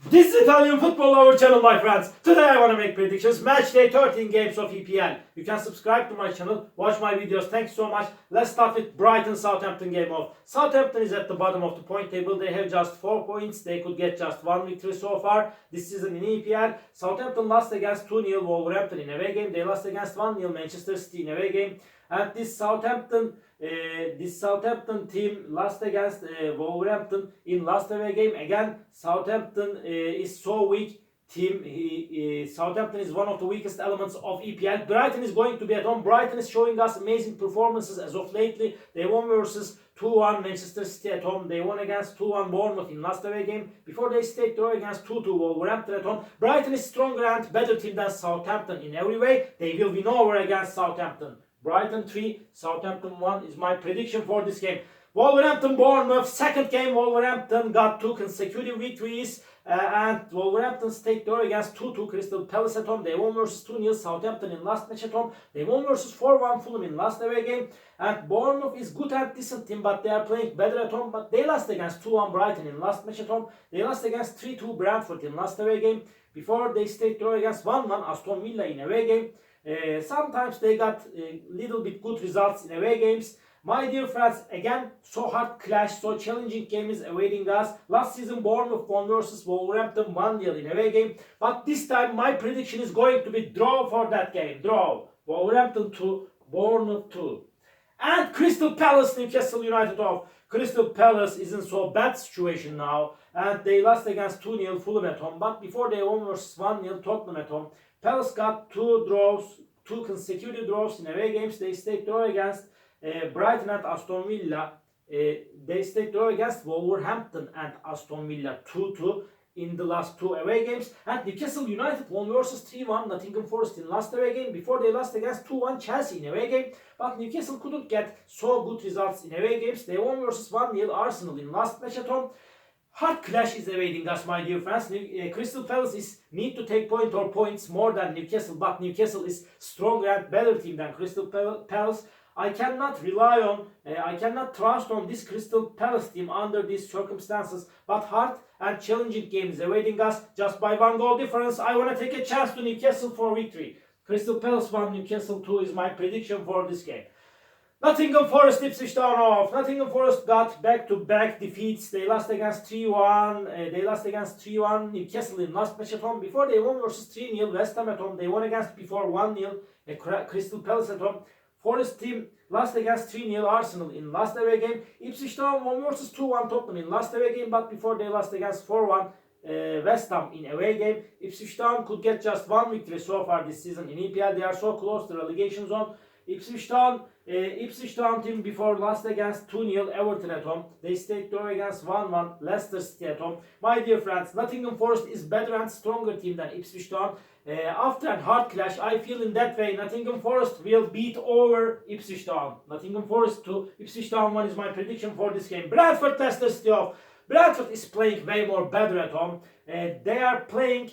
This is Italian football, our channel, my friends. Today I want to make predictions. Match day 13 games of EPL. You can subscribe to my channel, watch my videos. Thanks so much. Let's start with Brighton Southampton game off. Southampton is at the bottom of the point table. They have just 4 points. They could get just one victory so far this season in EPL. Southampton lost against 2-0 Wolverhampton in away game. They lost against 1-0 Manchester City in away game. And this Southampton team lost against Wolverhampton in last away game. Again, Southampton is so weak team. Southampton is one of the weakest elements of EPL. Brighton is going to be at home. Brighton is showing us amazing performances as of lately. They won versus 2-1 Manchester City at home. They won against 2-1 Bournemouth in last away game. Before they stayed draw against 2-2 Wolverhampton at home. Brighton is stronger and better team than Southampton in every way. They will win over against Southampton. Brighton 3, Southampton 1 is my prediction for this game. Wolverhampton Bournemouth, second game. Wolverhampton got 2 consecutive victories. And Wolverhampton stayed draw against 2-2 Crystal Palace at home. They won versus 2-0 Southampton in last match at home. They won versus 4-1 Fulham in last away game. And Bournemouth is good and decent team, but they are playing better at home. But they lost against 2-1 Brighton in last match at home. They lost against 3-2 Bradford in last away game. Before they stayed draw against 1-1 Aston Villa in away game. Sometimes they got a little bit good results in away games. My dear friends, again, so hard clash, so challenging game is awaiting us. Last season, Bournemouth won versus Wolverhampton 1-0 in away game. But this time, my prediction is going to be draw for that game. Draw. Wolverhampton 2, Bournemouth 2. And Crystal Palace, Newcastle United off. Crystal Palace is in so bad situation now. And they lost against 2-0 Fulham at home. But before they won versus 1-0 Tottenham at home. Palace got 2 consecutive draws in away games. They stayed draw against Brighton and Aston Villa. They stayed draw against Wolverhampton and Aston Villa 2-2 in the last 2 away games. And Newcastle United won versus 3-1 Nottingham Forest in last away game. Before they lost against 2-1 Chelsea in away game. But Newcastle couldn't get so good results in away games. They won versus 1-0 Arsenal in last match at home. Hard clash is awaiting us, my dear friends. Crystal Palace need to take points more than Newcastle, but Newcastle is stronger and better team than Crystal Palace. I cannot trust on this Crystal Palace team under these circumstances. But hard and challenging game is awaiting us. Just by 1 goal difference, I want to take a chance to Newcastle for victory. Crystal Palace 1, Newcastle 2 is my prediction for this game. Nottingham Forest, Ipswich Town off. Nottingham Forest got back-to-back defeats. They lost against 3-1. Newcastle in last match at home. Before they won versus 3-0 West Ham at home. They won against before 1-0 Crystal Palace at home. Forest team lost against 3-0 Arsenal in last away game. Ipswich Town won versus 2-1 Tottenham in last away game. But before they lost against 4-1 West Ham in away game. Ipswich Town could get just 1 victory so far this season in EPL. They are so close to the relegation zone. Ipswich Town team before lost against 2-0 Everton at home. They stayed draw against 1-1 Leicester City at home. My dear friends, Nottingham Forest is better and stronger team than Ipswich Town. After a hard clash, I feel in that way Nottingham Forest will beat over Ipswich Town. Nottingham Forest 2, Ipswich Town 1 is my prediction for this game. Bradford Leicester City off. Bradford is playing way more better at home. They are playing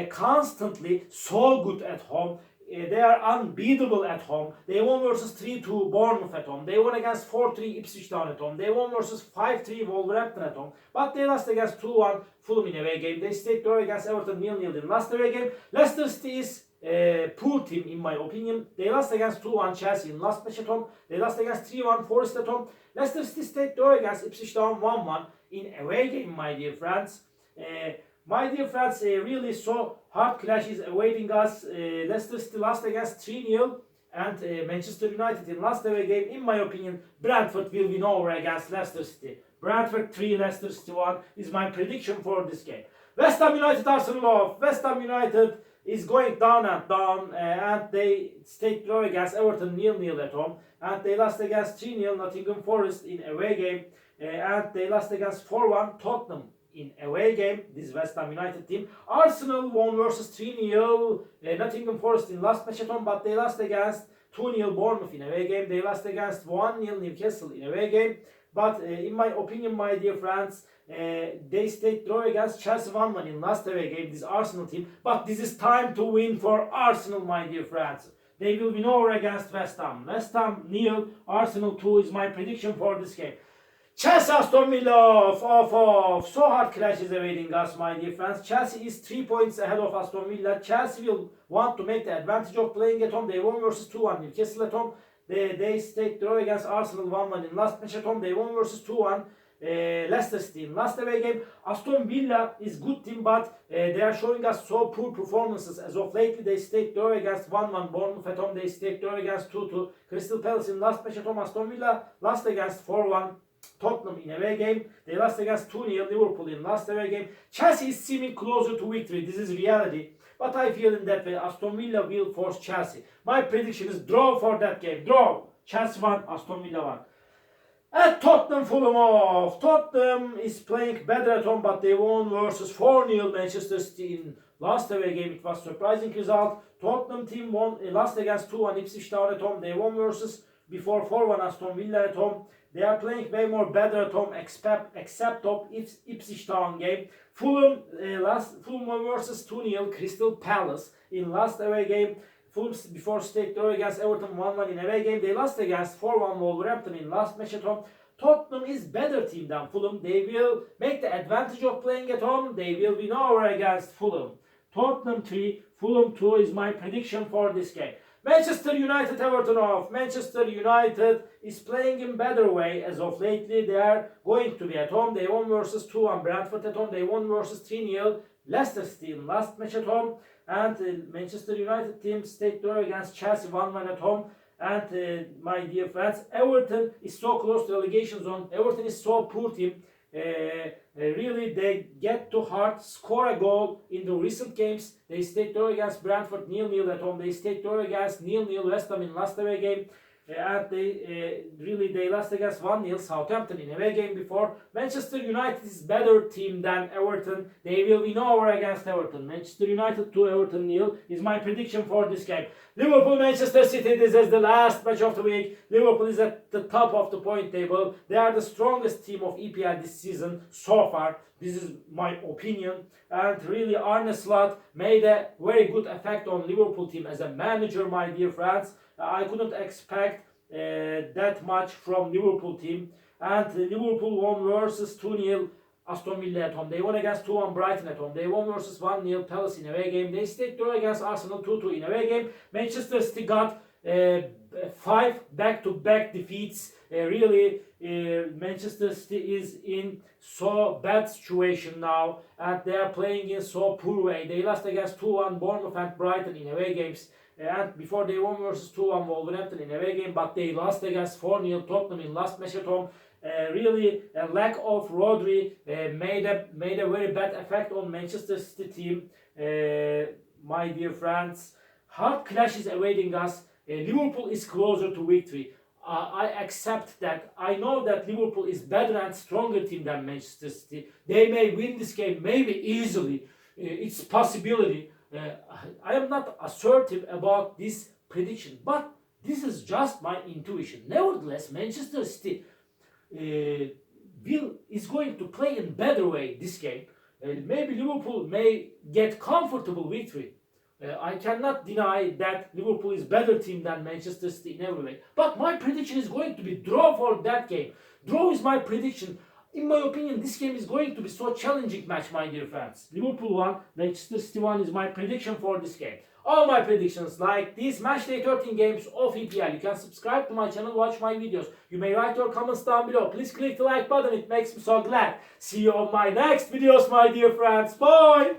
constantly so good at home. They are unbeatable at home. They won versus 3-2 Bournemouth at home. They won against 4-3 Ipswich Town at home. They won versus 5-3 Wolverhampton at home. But they lost against 2-1 Fulham in away game. They stayed draw against Everton 0-0 in last away game. Leicester City is a poor team in my opinion. They lost against 2-1 Chelsea in last match at home. They lost against 3-1 Forest at home. Leicester City stayed draw against Ipswich Town 1-1 in away game, my dear friends. Really so hard clash is awaiting us. Leicester City lost against 3-0 and Manchester United in last away game. In my opinion, Bradford will win over against Leicester City. Bradford 3, Leicester City 1 is my prediction for this game. West Ham United Arsenal off. West Ham United is going down and they stayed draw against Everton 0-0 at home. And they lost against 3-0 Nottingham Forest in away game. And they lost against 4-1 Tottenham in away game, this West Ham United team. Arsenal won versus 3-0 Nottingham Forest in last match at home, but they lost against 2-0 Bournemouth in away game. They lost against 1-0 Newcastle in away game. But in my opinion, my dear friends, they stayed draw against Chelsea 1-1 in last away game, this Arsenal team. But this is time to win for Arsenal, my dear friends. They will win over against West Ham. West Ham 0, Arsenal 2 is my prediction for this game. Chelsea Aston Villa off. So hard clash is awaiting us, my dear friends. Chelsea is 3 points ahead of Aston Villa. Chelsea will want to make the advantage of playing at home. They won versus 2-1. Newcastle at home. They stayed draw against Arsenal 1-1 in last match at home. They won versus 2-1. Leicester City in last away game. Aston Villa is good team, but they are showing us so poor performances as of lately. They stayed draw against 1-1. Bournemouth at home. They stayed draw against 2-2. Crystal Palace in last match at home. Aston Villa lost against 4-1. Tottenham in away game. They lost against 2-0. Liverpool in last away game. Chelsea is seeming closer to victory. This is reality. But I feel in that way Aston Villa will force Chelsea. My prediction is draw for that game. Draw. Chelsea 1, Aston Villa 1. At Tottenham Fulham off. Tottenham is playing better at home, but they won versus 4-0 Manchester City in last away game. It was surprising result. Tottenham team won lost against 2-1 Ipswich Town at home. They won versus before 4-1 Aston Villa at home. They are playing way more better at home except of Ipswich Town game. Fulham won versus 2-0 Crystal Palace in last away game. Fulham before stayed draw against Everton 1-1 in away game. They lost against 4-1 Wolverhampton in last match at home. Tottenham is better team than Fulham. They will make the advantage of playing at home. They will win over against Fulham. Tottenham 3, Fulham 2 is my prediction for this game. Manchester United Everton off. Manchester United is playing in better way as of lately. They are going to be at home. They won versus 2-1 Bradford at home. They won versus 3-0 Leicester City in last match at home. And Manchester United team stayed draw against Chelsea 1-1 at home. And my dear friends, Everton is so close to relegation zone. Everton is so poor team. Really, they get too hard, score a goal in the recent games. They stayed draw against Bradford 0-0 at home. They stayed draw against 0-0 West Ham in last away game. And they lost against 1-0 Southampton in away game before. Manchester United is better team than Everton. They will win over against Everton. Manchester United 2, Everton 0 is my prediction for this game. Liverpool Manchester City, this is the last match of the week. Liverpool is at the top of the point table. They are the strongest team of EPL this season so far. This is my opinion. And really Arne Slot made a very good effect on Liverpool team as a manager, my dear friends. I couldn't expect that much from Liverpool team. And Liverpool won versus 2-0 Aston Villa at home. They won against 2-1 Brighton at home. They won versus 1-0 Palace in away game. They stayed draw against Arsenal 2-2 in away game. Manchester City got 5 back-to-back defeats. Manchester City is in so bad situation now, and they are playing in so poor way. They lost against 2-1 Bournemouth and Brighton in away games. And before they won versus 2-1 Wolverhampton in away game, but they lost against 4-0 Tottenham in last match at home. Really, a lack of Rodri made a very bad effect on Manchester City team. My dear friends, hard clash is awaiting us. Liverpool is closer to victory. I accept that. I know that Liverpool is better and stronger team than Manchester City. They may win this game, maybe easily. It's possibility. I am not assertive about this prediction, but this is just my intuition. Nevertheless, Manchester City is going to play in better way this game. Maybe Liverpool may get comfortable victory. I cannot deny that Liverpool is better team than Manchester City in every way. But my prediction is going to be draw for that game. Draw is my prediction. In my opinion, this game is going to be so challenging match, my dear friends. Liverpool 1, Manchester City 1 is my prediction for this game. All my predictions like these matchday 13 games of EPL. You can subscribe to my channel, watch my videos. You may write your comments down below. Please click the like button, it makes me so glad. See you on my next videos, my dear friends. Bye!